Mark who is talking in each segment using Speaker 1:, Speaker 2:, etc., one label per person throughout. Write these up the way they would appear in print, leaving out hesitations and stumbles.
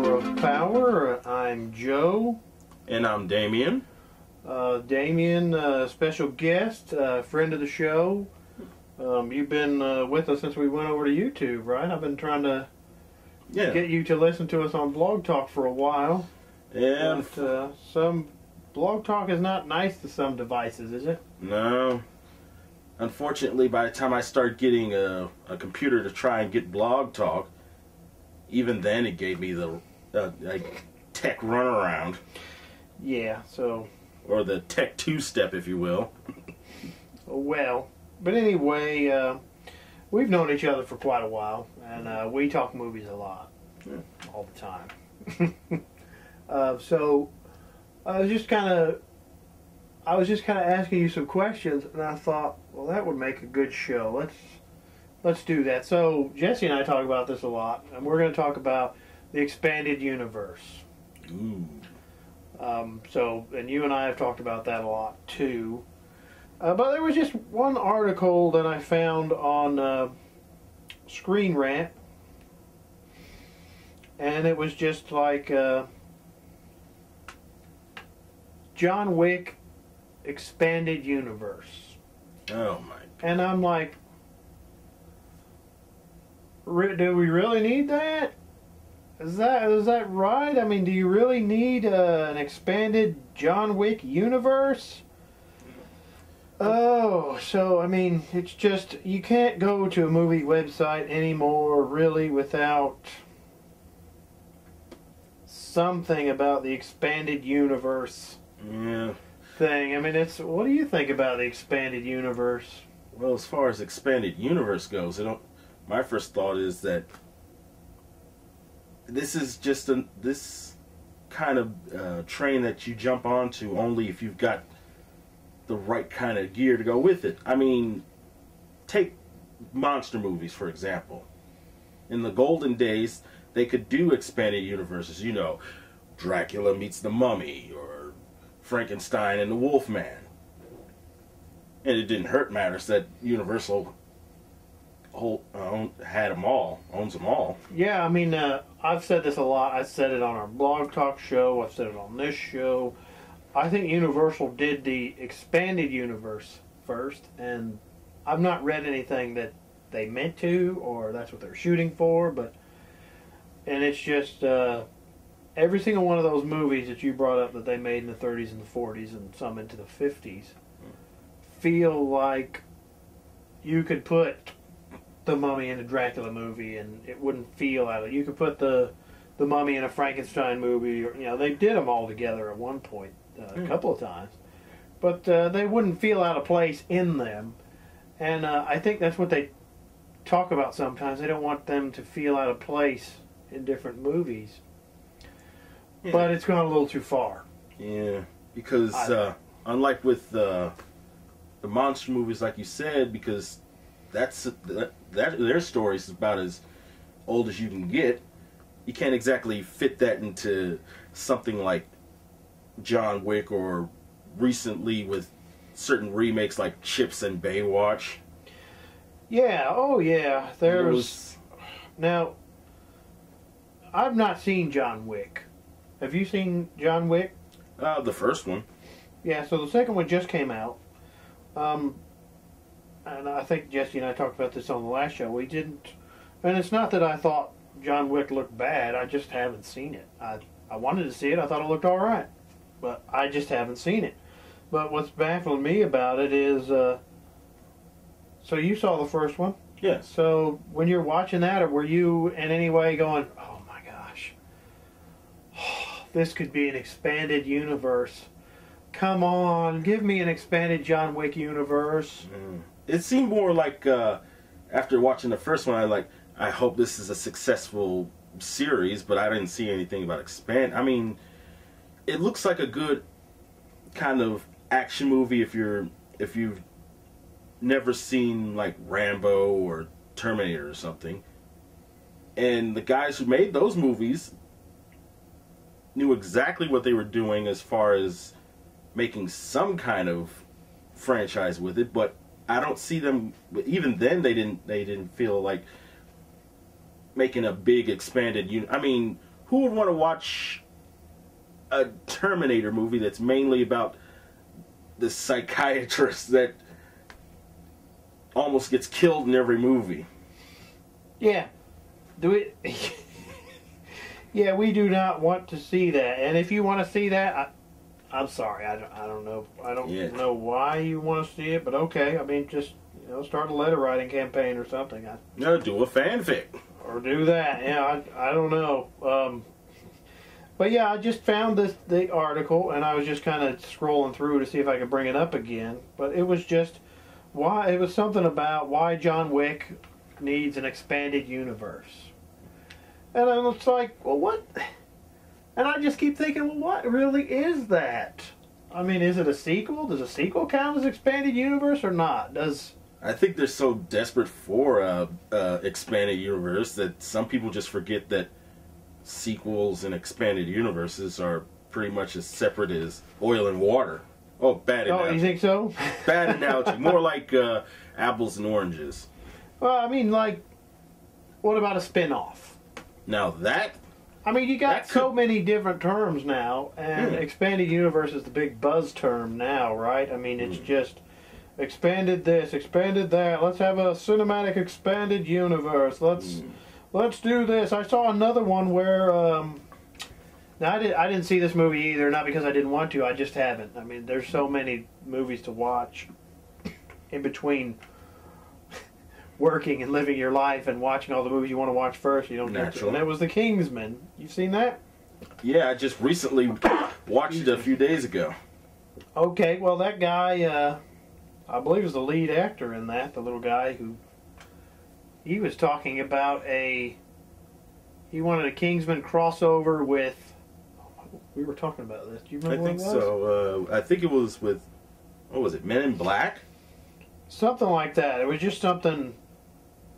Speaker 1: Hour of Power. I'm Joe.
Speaker 2: And I'm Damien.
Speaker 1: Damien, special guest, friend of the show. You've been with us since we went over to YouTube, right? I've been trying to get you to listen to us on Blog Talk for a while.
Speaker 2: Yeah.
Speaker 1: But, some Blog Talk is not nice to some devices, is it?
Speaker 2: No. Unfortunately, by the time I started getting a computer to try and get Blog Talk, even then it gave me the tech runaround.
Speaker 1: Yeah, so...
Speaker 2: Or the tech two-step, if you will.
Speaker 1: Well, but anyway, we've known each other for quite a while, and we talk movies a lot, all the time. So I was just kind of asking you some questions, and I thought, well, that would make a good show. Let's do that. So Jesse and I talk about this a lot, and we're going to talk about the expanded universe.
Speaker 2: Ooh.
Speaker 1: And you and I have talked about that a lot too. But there was just one article that I found on Screen Rant, and it was just like John Wick expanded universe.
Speaker 2: Oh my!
Speaker 1: And I'm like, do we really need that? Is that right? I mean, do you really need an expanded John Wick universe? Oh, so I mean, it's just you can't go to a movie website anymore really without something about the expanded universe thing. I mean, what do you think about the expanded universe?
Speaker 2: Well, as far as expanded universe goes, my first thought is that this is just this kind of train that you jump onto only if you've got the right kind of gear to go with it. I mean, take monster movies, for example. In the golden days, they could do expanded universes. You know, Dracula meets the Mummy, or Frankenstein and the Wolfman. And it didn't hurt matters that Universal had them all, owns them all.
Speaker 1: Yeah, I mean, I've said this a lot. I said it on our Blog Talk show. I've said it on this show. I think Universal did the expanded universe first, and I've not read anything that they meant to, or that's what they're shooting for, and it's just every single one of those movies that you brought up that they made in the 30s and the 40s and some into the 50s feel like you could put the Mummy in a Dracula movie and it wouldn't feel out of it. You could put the Mummy in a Frankenstein movie, or, they did them all together at one point, a couple of times, but they wouldn't feel out of place in them, and I think that's what they talk about sometimes. They don't want them to feel out of place in different movies, but it's gone a little too far.
Speaker 2: Yeah, because unlike with the monster movies, like you said, because their story is about as old as you can get. You can't exactly fit that into something like John Wick, or recently with certain remakes like Chips and Baywatch.
Speaker 1: Yeah, oh yeah. Now, I've not seen John Wick. Have you seen John Wick?
Speaker 2: The first one.
Speaker 1: Yeah, so the second one just came out. And I think Jesse and I talked about this on the last show. We didn't, and it's not that I thought John Wick looked bad. I just haven't seen it. I wanted to see it. I thought it looked all right, but I just haven't seen it. But what's baffling me about it is, so you saw the first one?
Speaker 2: Yes.
Speaker 1: So when you're watching that, or were you in any way going, oh my gosh, this could be an expanded universe. Come on, give me an expanded John Wick universe.
Speaker 2: It seemed more like, after watching the first one, I hope this is a successful series, but I didn't see anything about expand. I mean, it looks like a good kind of action movie if you've never seen like Rambo or Terminator or something. And the guys who made those movies knew exactly what they were doing as far as making some kind of franchise with it, but I don't see them. Even then, they didn't feel like making a big expanded. I mean, who would want to watch a Terminator movie that's mainly about the psychiatrist that almost gets killed in every movie?
Speaker 1: Yeah. Do it. Yeah, we do not want to see that. And if you want to see that, I'm sorry. I don't know. I don't know why you want to see it, but okay. I mean, just start a letter writing campaign or something.
Speaker 2: No, do a fanfic.
Speaker 1: Or do that. Yeah, I don't know. But yeah, I just found the article, and I was just kind of scrolling through to see if I could bring it up again. But it was just why it was something about why John Wick needs an expanded universe. And I was like, well, what? And I just keep thinking, well, what really is that? I mean, is it a sequel? Does a sequel count as expanded universe or not?
Speaker 2: I think they're so desperate for a expanded universe that some people just forget that sequels and expanded universes are pretty much as separate as oil and water. Oh, bad analogy.
Speaker 1: Oh, you think so?
Speaker 2: Bad analogy. More like apples and oranges.
Speaker 1: Well, I mean, like, what about a spin-off?
Speaker 2: Now that...
Speaker 1: I mean, you got so many different terms now, and expanded universe is the big buzz term now, right? I mean, it's just expanded this, expanded that. Let's have a cinematic expanded universe. Let's do this. I saw another one where now I didn't see this movie either, not because I didn't want to. I just haven't. I mean, there's so many movies to watch in between working and living your life and watching all the movies you want to watch first. You don't get to. And that was The Kingsman. You've seen that?
Speaker 2: Yeah, I just recently watched it a few days ago.
Speaker 1: Okay, well that guy, I believe is the lead actor in that, the little guy who, he was talking about he wanted a Kingsman crossover with, we were talking about this. Do you remember what it was? I think
Speaker 2: so. I think it was with, what was it, Men in Black?
Speaker 1: Something like that. It was just something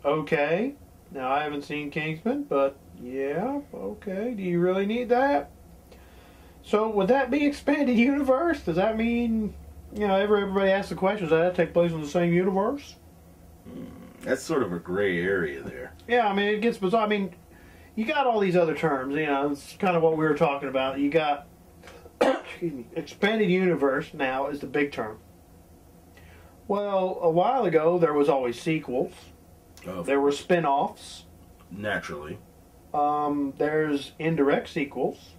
Speaker 1: okay. Now, I haven't seen Kingsman, but yeah, okay. Do you really need that? So, would that be expanded universe? Does that mean, everybody asks the question, does that take place in the same universe?
Speaker 2: That's sort of a gray area there.
Speaker 1: Yeah, I mean, it gets bizarre. I mean, you got all these other terms, it's kind of what we were talking about. You got, excuse me, expanded universe now is the big term. Well, a while ago, there was always sequels. There were spin-offs.
Speaker 2: Naturally.
Speaker 1: There's indirect sequels.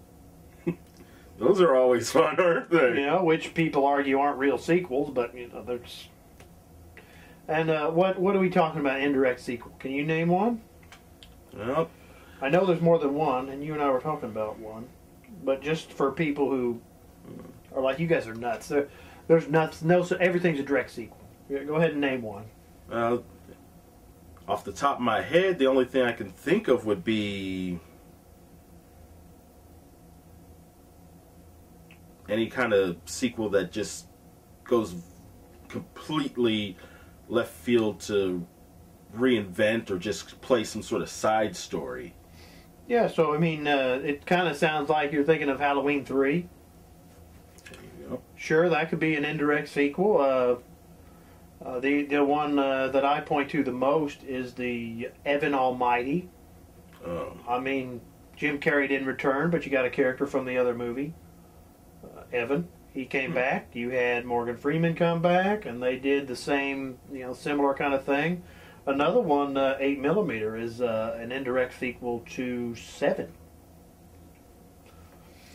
Speaker 2: Those are always fun, aren't they?
Speaker 1: Which people argue aren't real sequels, but, there's... And what are we talking about, indirect sequel? Can you name one?
Speaker 2: Well...
Speaker 1: I know there's more than one, and you and I were talking about one. But just for people who are like, you guys are nuts. There's nuts. No, so everything's a direct sequel. Go ahead and name one.
Speaker 2: Off the top of my head, the only thing I can think of would be any kind of sequel that just goes completely left field to reinvent or just play some sort of side story.
Speaker 1: Yeah, so I mean, it kind of sounds like you're thinking of Halloween 3.
Speaker 2: There you go.
Speaker 1: Sure, that could be an indirect sequel. The one that I point to the most is the Evan Almighty. I mean, Jim Carrey didn't return, but you got a character from the other movie, Evan. He came back. You had Morgan Freeman come back, and they did the same, similar kind of thing. Another one, 8mm, is an indirect sequel to 7.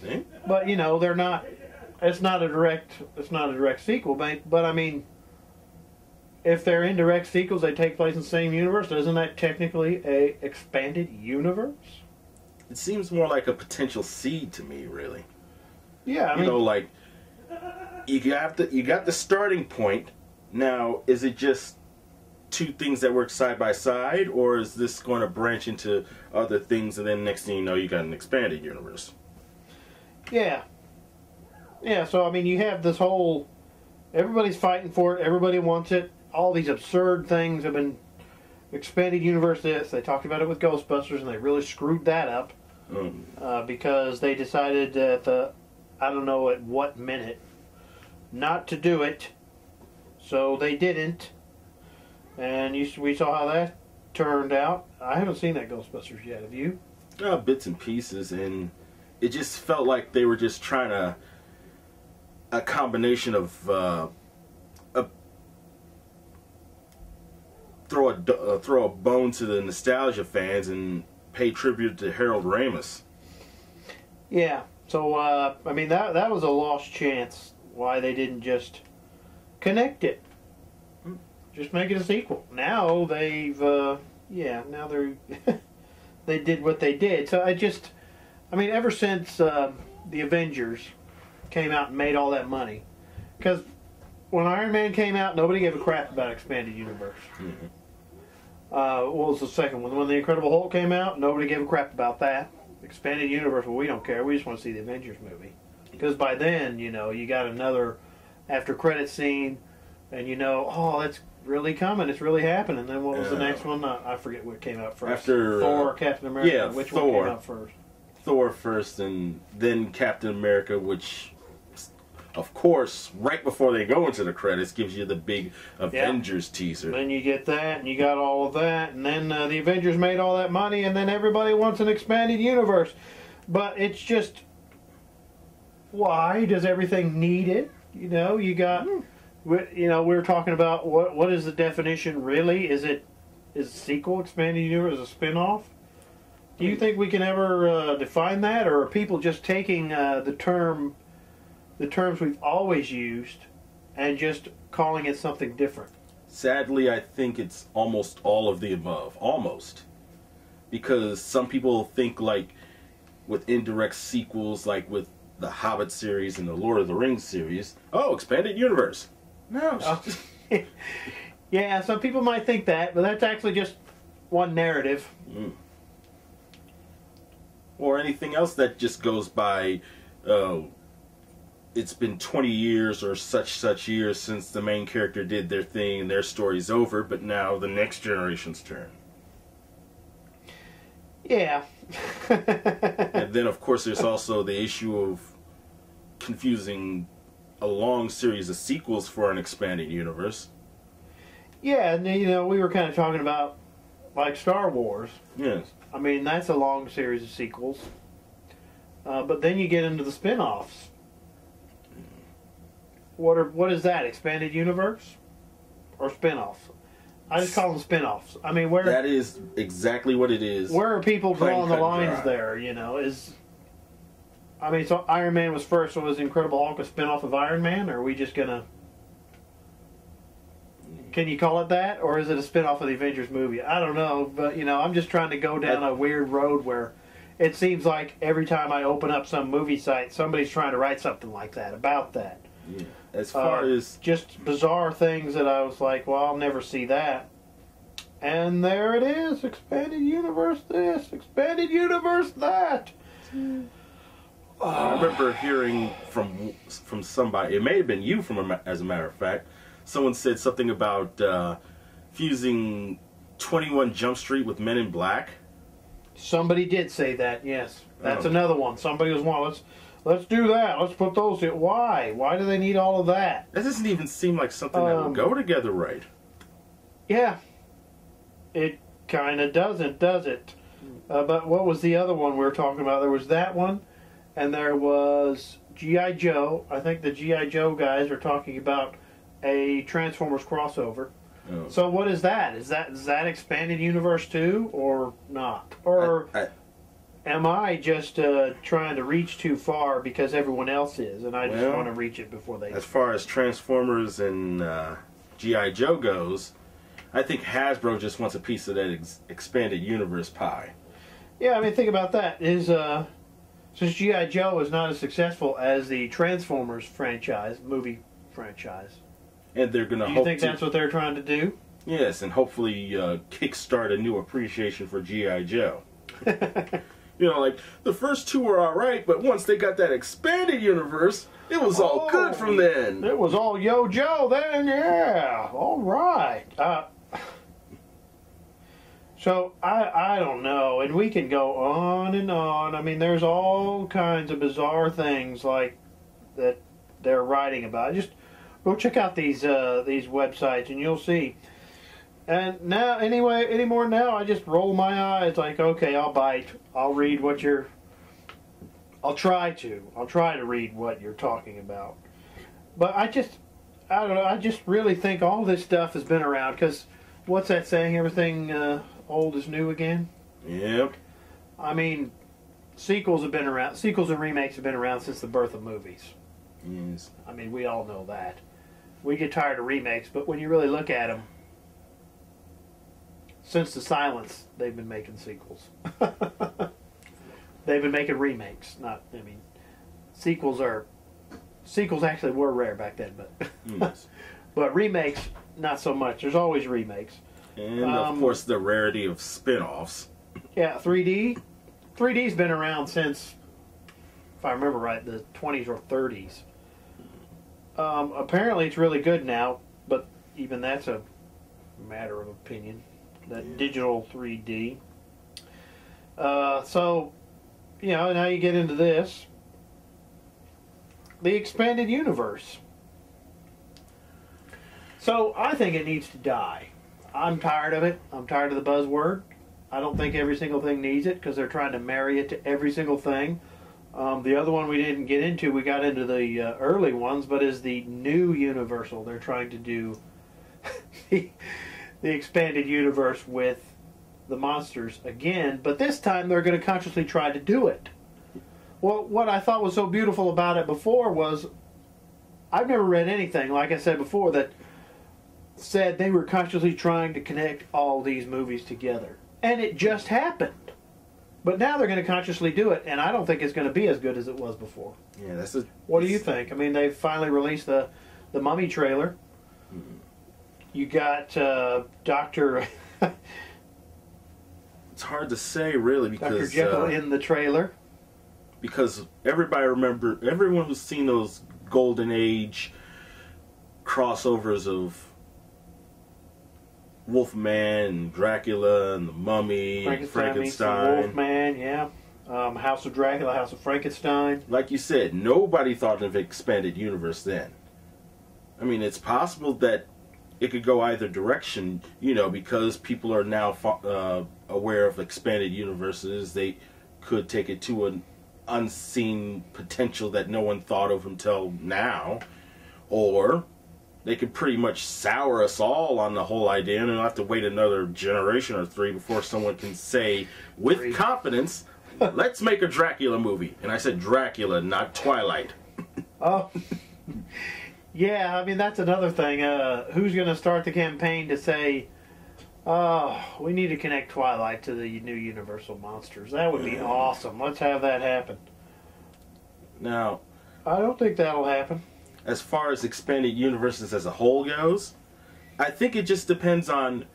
Speaker 2: See?
Speaker 1: But they're not. It's not a direct sequel, but I mean, if they're indirect sequels, they take place in the same universe. Isn't that technically a expanded universe?
Speaker 2: It seems more like a potential seed to me, really.
Speaker 1: Yeah, I mean,
Speaker 2: like you got the starting point. Now, is it just two things that work side by side, or is this going to branch into other things, and then next thing you know, you got an expanded universe?
Speaker 1: Yeah. So I mean, you have this whole. Everybody's fighting for it. Everybody wants it. All these absurd things have been expanded universe. They talked about it with Ghostbusters, and they really screwed that up because they decided at I don't know at what minute not to do it. So they didn't. And we saw how that turned out. I haven't seen that Ghostbusters yet. Have you?
Speaker 2: Bits and pieces, and it just felt like they were just trying to a combination of throw a bone to the nostalgia fans and pay tribute to Harold Ramis.
Speaker 1: Yeah. So I mean that was a lost chance. Why they didn't just connect it, just make it a sequel. Now they've now they're they did what they did. So I mean ever since the Avengers came out and made all that money, because when Iron Man came out, nobody gave a crap about expanded universe.
Speaker 2: Mm-hmm.
Speaker 1: What was the second one? When the Incredible Hulk came out, nobody gave a crap about that. Expanded universe, well, we don't care. We just want to see the Avengers movie. Because by then, you got another after credit scene, and oh, that's really coming. It's really happening. And then what was the next one? I forget what came out first.
Speaker 2: After
Speaker 1: Thor, Captain America.
Speaker 2: Yeah,
Speaker 1: which
Speaker 2: Thor.
Speaker 1: one came out first?
Speaker 2: Thor first, and then Captain America, which, of course, right before they go into the credits, gives you the big Avengers teaser.
Speaker 1: Then you get that, and you got all of that, and then the Avengers made all that money, and then everybody wants an expanded universe. But it's just, why does everything need it? You got, we were talking about what is the definition really? Is it a sequel, expanded universe, a spin-off? Do you think we can ever define that, or are people just taking the terms we've always used and just calling it something different?
Speaker 2: Sadly, I think it's almost all of the above. Almost. Because some people think, like, with indirect sequels, like with the Hobbit series and the Lord of the Rings series, expanded universe. No.
Speaker 1: Yeah, some people might think that, but that's actually just one narrative.
Speaker 2: Mm. Or anything else that just goes by, it's been 20 years or such years since the main character did their thing and their story's over, but now the next generation's turn.
Speaker 1: Yeah.
Speaker 2: And then, of course, there's also the issue of confusing a long series of sequels for an expanded universe.
Speaker 1: Yeah, and we were kind of talking about, like, Star Wars.
Speaker 2: Yes.
Speaker 1: I mean, that's a long series of sequels. But then you get into the spin-offs. What is that? Expanded universe? Or spin-offs? I just call them spin-offs. I mean, where...
Speaker 2: That is exactly what it is.
Speaker 1: Where are people drawing the lines
Speaker 2: dry.
Speaker 1: there, I mean, so Iron Man was first, so was the Incredible Hulk a spin-off of Iron Man? Or are we just gonna... Can you call it that? Or is it a spin-off of the Avengers movie? I don't know, but, I'm just trying to go down a weird road where it seems like every time I open up some movie site, somebody's trying to write something like that, about that.
Speaker 2: Yeah. As far as...
Speaker 1: Just bizarre things that I was like, well, I'll never see that. And there it is, expanded universe this, expanded universe that.
Speaker 2: I remember hearing from somebody, it may have been you, as a matter of fact, someone said something about fusing 21 Jump Street with Men in Black.
Speaker 1: Somebody did say that, yes. That's another one. Somebody was one. Let's do that. Let's put those in. Why? Why do they need all of that?
Speaker 2: That doesn't even seem like something that would go together right.
Speaker 1: Yeah. It kind of doesn't, does it? But what was the other one we were talking about? There was that one, and there was G.I. Joe. I think the G.I. Joe guys are talking about a Transformers crossover.
Speaker 2: Oh.
Speaker 1: So what is that? Is that expanded universe too, or not? Or am I just trying to reach too far because everyone else is, and I just want to reach it before they...
Speaker 2: As far as Transformers and G.I. Joe goes, I think Hasbro just wants a piece of that expanded universe pie.
Speaker 1: Yeah, I mean, think about that. Since G.I. Joe is not as successful as the Transformers movie franchise,
Speaker 2: and they're going to
Speaker 1: do you think that's what they're trying to do?
Speaker 2: Yes, and hopefully kickstart a new appreciation for G.I. Joe. Like, the first two were alright, but once they got that expanded universe, it was all good from then.
Speaker 1: It was all Yo Joe then, yeah. Alright. So, I don't know, and we can go on and on. I mean, there's all kinds of bizarre things like that they're writing about. Just go check out these websites, and you'll see. And now, anyway, anymore now, I just roll my eyes like, okay, I'll bite. I'll read what you're... I'll try to read what you're talking about. But I don't know, I just really think all this stuff has been around, because what's that saying, everything old is new again?
Speaker 2: Yep.
Speaker 1: I mean, sequels and remakes have been around since the birth of movies.
Speaker 2: Yes.
Speaker 1: I mean, we all know that. We get tired of remakes, but when you really look at them, since the silence, they've been making sequels. They've been making remakes. Sequels actually were rare back then, but
Speaker 2: Yes.
Speaker 1: but remakes, not so much. There's always remakes.
Speaker 2: And of course, the rarity of spin-offs.
Speaker 1: Yeah, 3D. 3D's been around since, if I remember right, the 20s or 30s. Apparently it's really good now, but even that's a matter of opinion. That digital 3D. So, now you get into this. The expanded universe. So, I think it needs to die. I'm tired of it. I'm tired of the buzzword. I don't think every single thing needs it, because they're trying to marry it to every single thing. The other one we didn't get into, we got into the early ones, but is the new Universal. They're trying to do the expanded universe with the monsters again, but this time they're going to consciously try to do it. Well, what I thought was so beautiful about it before was, I've never read anything, like I said before, that said they were consciously trying to connect all these movies together. And it just happened. But now they're going to consciously do it, and I don't think it's going to be as good as it was before.
Speaker 2: Yeah,
Speaker 1: What do you think? I mean, they finally released the Mummy trailer.
Speaker 2: Mm-hmm.
Speaker 1: You got Dr.
Speaker 2: It's hard to say, really, because
Speaker 1: Dr. Jekyll in the trailer.
Speaker 2: Because everyone who's seen those Golden Age crossovers of Wolfman, Dracula, and the Mummy, and Frankenstein.
Speaker 1: Wolfman, yeah. House of Dracula, House of Frankenstein.
Speaker 2: Like you said, nobody thought of expanded universe then. I mean, it's possible that it could go either direction, because people are now aware of expanded universes. They could take it to an unseen potential that no one thought of until now. Or they could pretty much sour us all on the whole idea, and we'll have to wait another generation or 3 before someone can say with confidence, let's make a Dracula movie. And I said Dracula, not Twilight.
Speaker 1: Oh, yeah, I mean, that's another thing. Who's going to start the campaign to say, oh, we need to connect Twilight to the new Universal Monsters? That would be awesome. Let's have that happen.
Speaker 2: Now,
Speaker 1: I don't think that'll happen.
Speaker 2: As far as expanded universes as a whole goes, I think it just depends on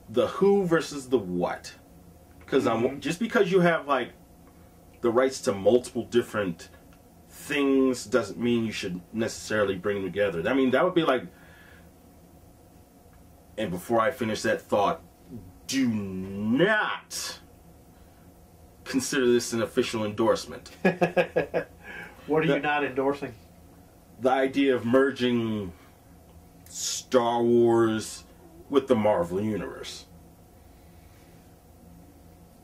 Speaker 2: the who versus the what. Because just because you have the rights to multiple different things doesn't mean you should necessarily bring them together. I mean, that would be like. And before I finish that thought, do not consider this an official endorsement.
Speaker 1: What are you not endorsing?
Speaker 2: The idea of merging Star Wars with the Marvel Universe.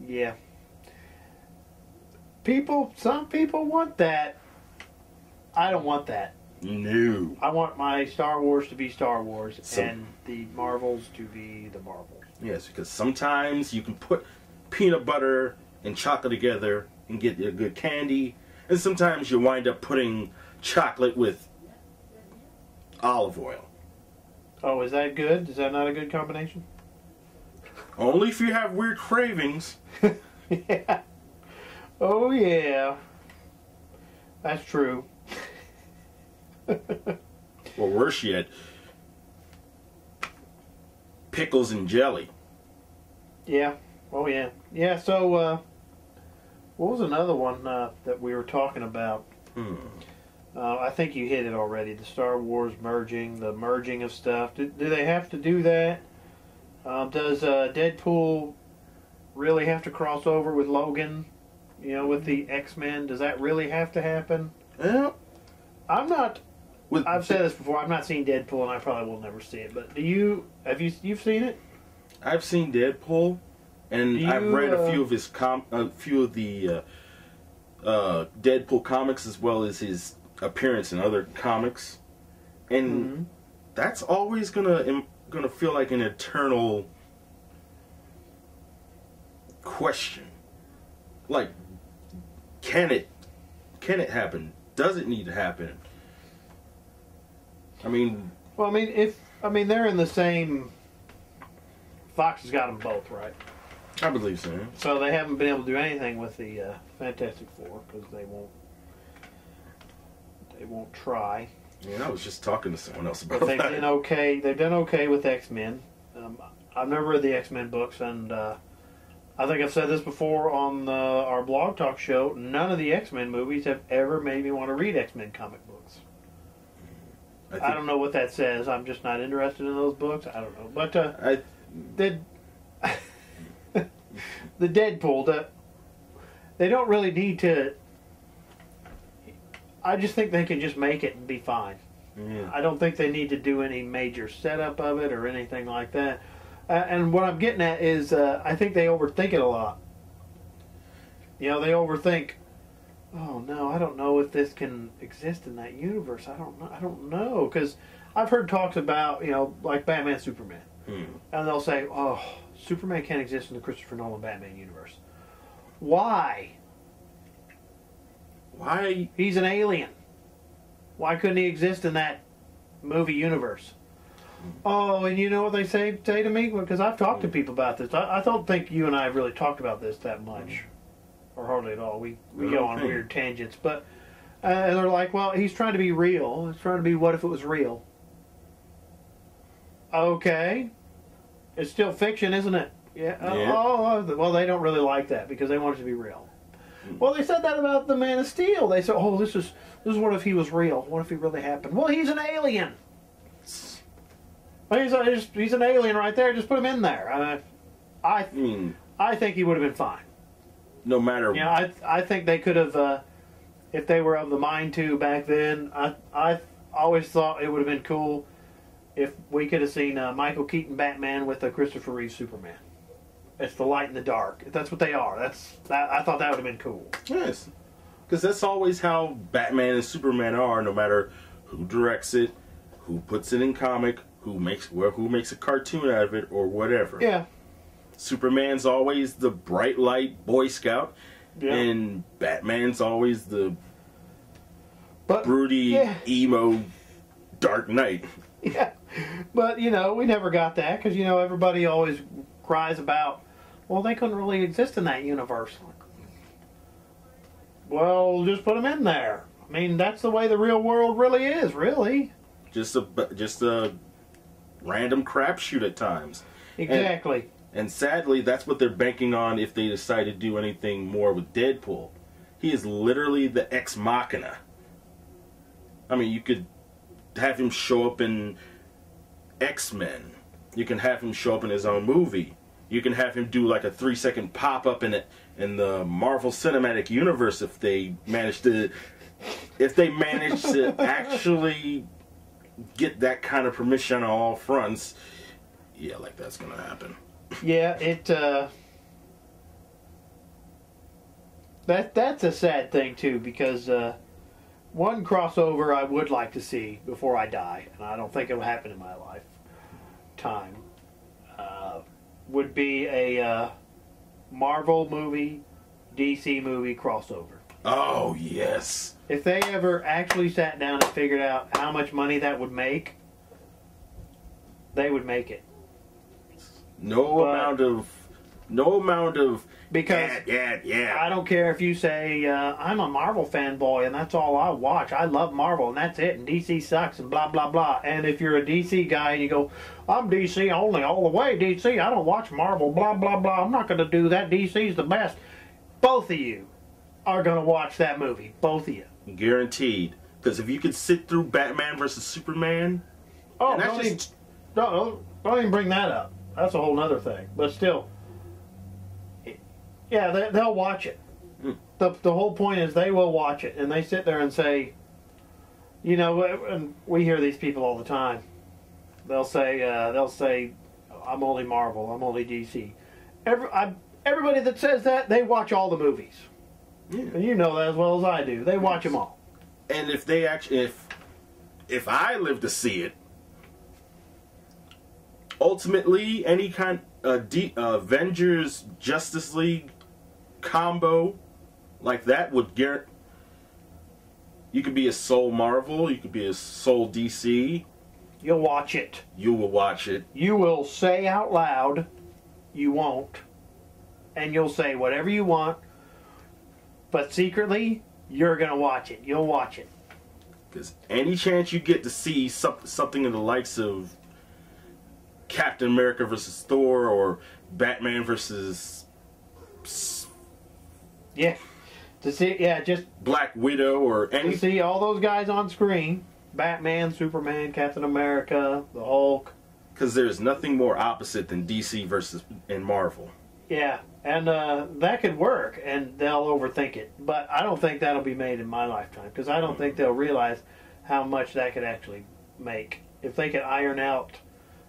Speaker 1: Yeah. Some people want that. I don't want that.
Speaker 2: No.
Speaker 1: I want my Star Wars to be Star Wars and the Marvels to be the Marvels.
Speaker 2: Yes, because sometimes you can put peanut butter and chocolate together and get a good candy, and sometimes you wind up putting chocolate with olive oil.
Speaker 1: Oh, is that good? Is that not a good combination?
Speaker 2: Only if you have weird cravings.
Speaker 1: Yeah. Oh, yeah. That's true.
Speaker 2: Or worse yet, pickles and jelly.
Speaker 1: Yeah. Oh, yeah. Yeah, so, what was another one that we were talking about? I think you hit it already. The Star Wars merging, the merging of stuff. Do they have to do that? Does Deadpool really have to cross over with Logan? With the X-Men? Does that really have to happen?
Speaker 2: Well,
Speaker 1: I'm not. I've said this before. I've not seen Deadpool, and I probably will never see it. But you've seen it?
Speaker 2: I've seen Deadpool, and I've read a few of his Deadpool comics, as well as his appearance in other comics, and that's always gonna feel like an eternal question. Like, can it happen? Does it need to happen? I mean,
Speaker 1: well, they're in the same. Fox has got them both, right?
Speaker 2: I believe so.
Speaker 1: So they haven't been able to do anything with the Fantastic Four because they won't try.
Speaker 2: Yeah, I was just talking to someone else about
Speaker 1: but they've
Speaker 2: that.
Speaker 1: Done okay. They've done okay with X-Men. I've never read the X-Men books, and I think I've said this before on our blog talk show. None of the X-Men movies have ever made me want to read X-Men comic books. I don't know what that says. I'm just not interested in those books. I don't know. But the Deadpool, they don't really need to. I just think they can just make it and be fine.
Speaker 2: Yeah.
Speaker 1: I don't think they need to do any major setup of it or anything like that. And what I'm getting at is I think they overthink it a lot. They overthink. Oh no, I don't know if this can exist in that universe. I don't know because I've heard talks about like Batman, Superman, and they'll say, "Oh, Superman can't exist in the Christopher Nolan Batman universe." Why?
Speaker 2: Why?
Speaker 1: He's an alien. Why couldn't he exist in that movie universe? Oh, and you know what they say to me? Because I've talked to people about this. I don't think you and I have really talked about this that much. Or hardly at all. We go on weird tangents. But they're like, well, he's trying to be real. He's trying to be what if it was real? Okay. It's still fiction, isn't it? Yeah. Well, they don't really like that because they want it to be real. Well, they said that about the Man of Steel. They said, oh, this is what if he was real? What if he really happened? Well, he's an alien. He's an alien right there. Just put him in there. I think he would have been fine.
Speaker 2: No matter.
Speaker 1: I think they could have, if they were of the mind to back then. I always thought it would have been cool if we could have seen Michael Keaton Batman with a Christopher Reeve Superman. It's the light and the dark. That's what they are. I thought that would have been cool.
Speaker 2: Yes, because that's always how Batman and Superman are. No matter who directs it, who puts it in comic, who makes a cartoon out of it, or whatever.
Speaker 1: Yeah.
Speaker 2: Superman's always the bright light Boy Scout, and Batman's always the broody, emo, Dark Knight.
Speaker 1: Yeah, but we never got that because everybody always cries about, well, they couldn't really exist in that universe. Well, just put them in there. I mean, that's the way the real world really is. Really, just a random crapshoot at times. Exactly.
Speaker 2: And sadly, that's what they're banking on if they decide to do anything more with Deadpool. He is literally the ex machina. I mean, you could have him show up in X-Men. You can have him show up in his own movie. You can have him do like a 3-second pop-up in the Marvel Cinematic Universe if they manage to actually get that kind of permission on all fronts. Yeah, like that's gonna happen.
Speaker 1: Yeah, that's a sad thing too because one crossover I would like to see before I die, and I don't think it'll happen in my lifetime, would be a Marvel movie, DC movie crossover.
Speaker 2: Oh, yes.
Speaker 1: If they ever actually sat down and figured out how much money that would make, they would make it.
Speaker 2: No amount of
Speaker 1: because
Speaker 2: yeah.
Speaker 1: I don't care if you say I'm a Marvel fanboy and that's all I watch. I love Marvel and that's it. And DC sucks and blah blah blah. And if you're a DC guy and you go, I'm DC only all the way. DC, I don't watch Marvel. Blah blah blah. I'm not going to do that. DC's the best. Both of you are going to watch that movie. Both of you,
Speaker 2: guaranteed. Because if you could sit through Batman versus Superman,
Speaker 1: don't even bring that up. That's a whole other thing. But still, yeah, they'll watch it. The whole point is they will watch it. And they sit there and say, and we hear these people all the time. They'll say, I'm only Marvel. I'm only DC. Everybody that says that, they watch all the movies.
Speaker 2: Yeah.
Speaker 1: And you know that as well as I do. They watch them all.
Speaker 2: And if they actually, if I live to see it, ultimately any kind of Avengers Justice League combo like that would guarantee. You could be a sole Marvel, you could be a sole DC.
Speaker 1: You'll watch it.
Speaker 2: You will watch it.
Speaker 1: You will say out loud, you won't. And you'll say whatever you want. But secretly, you're going to watch it. You'll watch it.
Speaker 2: Because any chance you get to see something in the likes of Captain America versus Thor or Batman versus...
Speaker 1: Yeah. To see, just
Speaker 2: Black Widow or any...
Speaker 1: To see all those guys on screen. Batman, Superman, Captain America, the Hulk.
Speaker 2: Because there's nothing more opposite than DC versus and Marvel.
Speaker 1: Yeah, and that could work, and they'll overthink it. But I don't think that'll be made in my lifetime, because I don't think they'll realize how much that could actually make. If they could iron out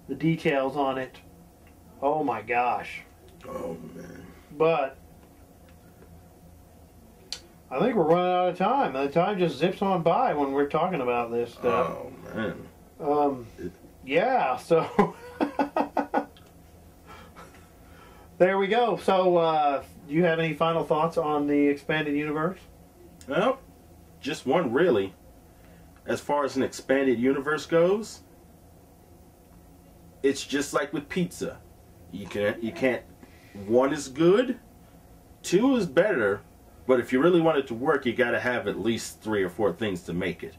Speaker 1: the details on it, oh my gosh.
Speaker 2: Oh, man.
Speaker 1: But I think we're running out of time. The time just zips on by when we're talking about this stuff.
Speaker 2: Oh, man.
Speaker 1: Yeah, so... There we go. So, do you have any final thoughts on the expanded universe?
Speaker 2: Well, just one really. As far as an expanded universe goes, it's just like with pizza. You can't. One is good, two is better, but if you really want it to work, you got to have at least 3 or 4 things to make it,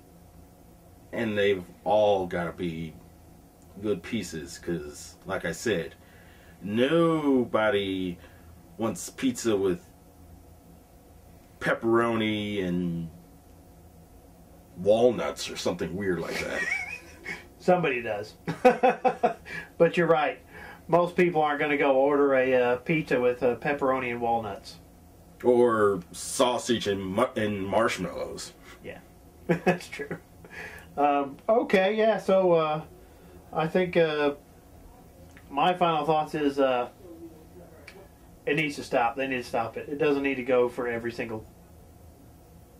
Speaker 2: and they've all got to be good pieces. Because, like I said, nobody wants pizza with pepperoni and walnuts or something weird like that.
Speaker 1: Somebody does. But you're right. Most people aren't going to go order a pizza with pepperoni and walnuts.
Speaker 2: Or sausage and marshmallows.
Speaker 1: Yeah, that's true. Okay, yeah, so I think... my final thoughts is it needs to stop. They need to stop it. It doesn't need to go for every single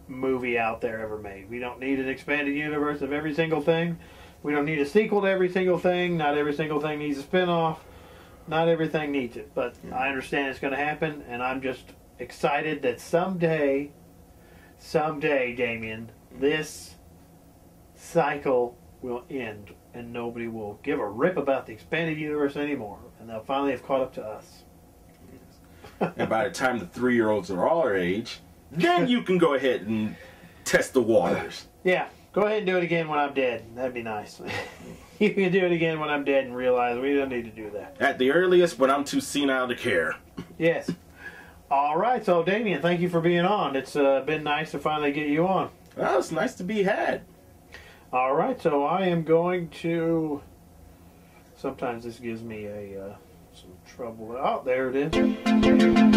Speaker 1: movie out there ever made. We don't need an expanded universe of every single thing. We don't need a sequel to every single thing. Not every single thing needs a spin-off. Not everything needs it. But I understand it's going to happen, and I'm just excited that someday, Damien, this cycle will end. And nobody will give a rip about the expanded universe anymore. And they'll finally have caught up to us.
Speaker 2: Yes. And by the time the 3-year-olds are all our age, then you can go ahead and test the waters.
Speaker 1: Yeah, go ahead and do it again when I'm dead. That'd be nice. You can do it again when I'm dead and realize we don't need to do that.
Speaker 2: At the earliest, when I'm too senile to care.
Speaker 1: Yes. All right, so Damien, thank you for being on. It's been nice to finally get you on.
Speaker 2: Well, it's nice to be had.
Speaker 1: All right, so I am going to... Sometimes this gives me some trouble. Oh, there it is.